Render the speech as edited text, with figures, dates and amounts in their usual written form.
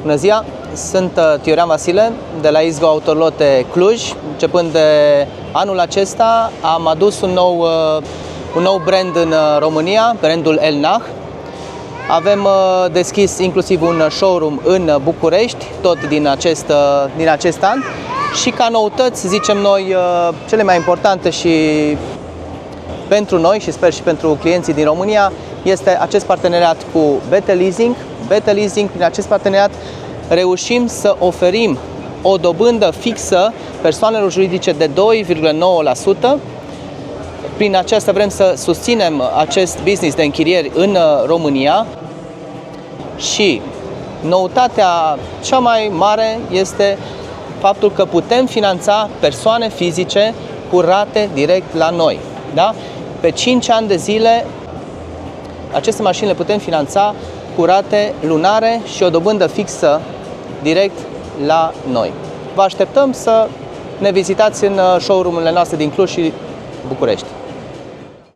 Bună ziua! Sunt Tiorean Vasile de la Izgo Autolote Cluj. Începând de anul acesta am adus un nou brand în România, brandul Elnach. Avem deschis inclusiv un showroom în București, tot din acest an. Și ca noutăți, zicem noi, cele mai importante și pentru noi și sper și pentru clienții din România, este acest parteneriat cu BT Leasing. BT Leasing, prin acest parteneriat, reușim să oferim o dobândă fixă persoanelor juridice de 2,9%. Prin aceasta vrem să susținem acest business de închirieri în România și noutatea cea mai mare este faptul că putem finanța persoane fizice cu rate direct la noi. Da? Pe 5 ani de zile aceste mașini le putem finanța cu rate lunare și o dobândă fixă direct la noi. Vă așteptăm să ne vizitați în showroom-urile noastre din Cluj și București.